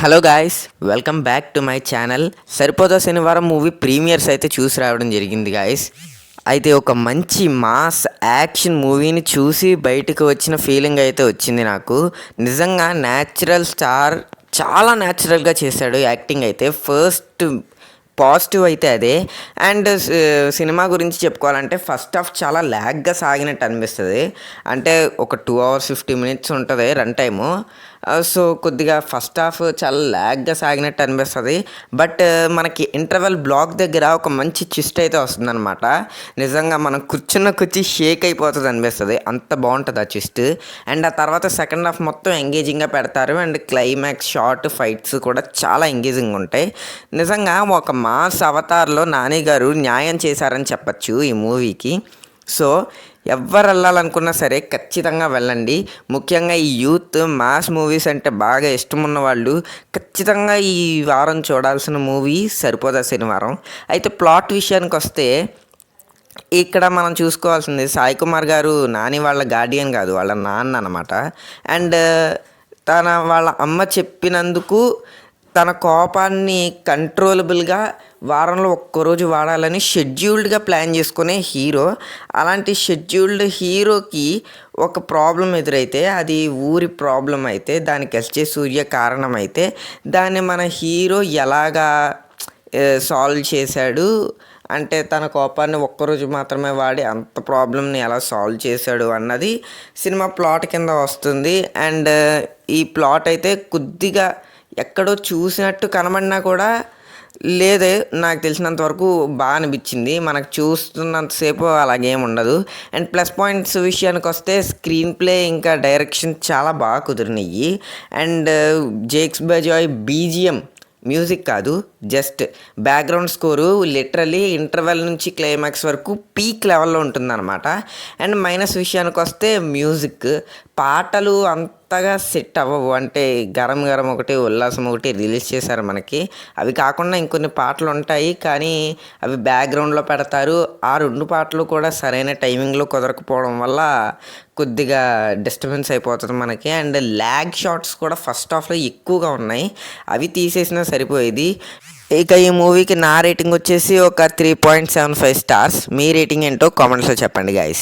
Hello guys, welcome back to my channel. Saripodhaa Sanivaaram movie premieres అయితే చూసి రావడం జరిగింది గాయ్స్. అయితే ఒక మంచి మాస్ యాక్షన్ మూవీని చూసి బయటకు వచ్చిన ఫీలింగ్ అయితే వచ్చింది నాకు. నిజంగా న్యాచురల్ స్టార్ చాలా న్యాచురల్గా చేశాడు యాక్టింగ్ అయితే. ఫస్ట్ పాజిటివ్ అయితే అదే. అండ్ సినిమా గురించి చెప్పుకోవాలంటే ఫస్ట్ హాఫ్ చాలా ల్యాగ్గా సాగినట్టు అనిపిస్తుంది. అంటే ఒక 2 hours 50 minutes ఉంటుంది రన్ టైము. సో కొద్దిగా ఫస్ట్ హాఫ్ చాలా ల్యాగ్గా సాగినట్టు అనిపిస్తుంది. బట్ మనకి ఇంటర్వెల్ బ్లాక్ దగ్గర ఒక మంచి ట్విస్ట్ అయితే వస్తుందన్నమాట. నిజంగా మనం కూర్చున్న షేక్ అయిపోతుంది అనిపిస్తుంది, అంత బాగుంటుంది ఆ ట్విస్ట్. అండ్ ఆ తర్వాత సెకండ్ హాఫ్ మొత్తం ఎంగేజింగ్గా పెడతారు. అండ్ క్లైమాక్స్ షార్ట్ ఫైట్స్ కూడా చాలా ఎంగేజింగ్ ఉంటాయి. నిజంగా ఒక మాస్ అవతార్లో నాని గారు న్యాయం చేశారని చెప్పచ్చు ఈ మూవీకి. సో ఎవరు వెళ్ళాలనుకున్నా సరే ఖచ్చితంగా వెళ్ళండి. ముఖ్యంగా ఈ యూత్ మాస్ మూవీస్ అంటే బాగా ఇష్టం ఉన్న వాళ్ళు ఖచ్చితంగా ఈ వారం చూడాల్సిన మూవీ సరిపోదా శనివారం. అయితే ప్లాట్ విషయానికి వస్తే ఇక్కడ మనం చూసుకోవాల్సింది సాయి కుమార్ గారు నాని వాళ్ళ గార్డియన్ కాదు, వాళ్ళ నాన్న అనమాట. అండ్ వాళ్ళ అమ్మ చెప్పినందుకు తన కోపాన్ని కంట్రోలబుల్గా వారంలో ఒక్కరోజు వాడాలని షెడ్యూల్డ్గా ప్లాన్ చేసుకునే హీరో. అలాంటి షెడ్యూల్డ్ హీరోకి ఒక ప్రాబ్లం ఎదురైతే అది ఊరి ప్రాబ్లం అయితే, దానికి ఎస్జే సూర్య కారణం అయితే, దాన్ని మన హీరో ఎలాగా సాల్వ్ చేశాడు అంటే తన కోపాన్ని ఒక్కరోజు మాత్రమే వాడి అంత ప్రాబ్లమ్ని ఎలా సాల్వ్ చేశాడు అన్నది సినిమా ప్లాట్ కింద వస్తుంది. అండ్ ఈ ప్లాట్ అయితే కొద్దిగా ఎక్కడో చూసినట్టు కనబడినా కూడా లేదే, నాకు తెలిసినంత వరకు బాగా అనిపించింది. మనకు చూస్తున్నంతసేపు అలాగేం ఉండదు. అండ్ ప్లస్ పాయింట్స్ విషయానికి వస్తే స్క్రీన్ ప్లే ఇంకా డైరెక్షన్ చాలా బాగా కుదిరినాయి. అండ్ జేక్స్ బజాయ్ బీజిఎం, మ్యూజిక్ కాదు, just background score literally interval నుంచి క్లైమాక్స్ వరకు పీక్ లెవెల్లో ఉంటుందన్నమాట. అండ్ మైనస్ విషయానికి వస్తే మ్యూజిక్, పాటలు అంతగా సెట్ అవ్వవు. అంటే గరం గరం ఒకటి, ఉల్లాసం ఒకటి రిలీజ్ చేశారు మనకి. అవి కాకుండా ఇంకొన్ని పాటలు ఉంటాయి కానీ అవి బ్యాక్గ్రౌండ్లో పెడతారు. ఆ 2 పాటలు కూడా సరైన టైమింగ్లో కుదరకపోవడం వల్ల కొద్దిగా డిస్టర్బెన్స్ అయిపోతుంది మనకి. అండ్ ల్యాగ్ షాట్స్ కూడా ఫస్ట్ హాఫ్లో ఎక్కువగా ఉన్నాయి, అవి తీసేసినా సరిపోయేది. ఇక ఈ మూవీకి నా రేటింగ్ వచ్చేసి ఒక 3.75 stars. మీ రేటింగ్ ఏంటో కామెంట్స్లో చెప్పండి గాయస్.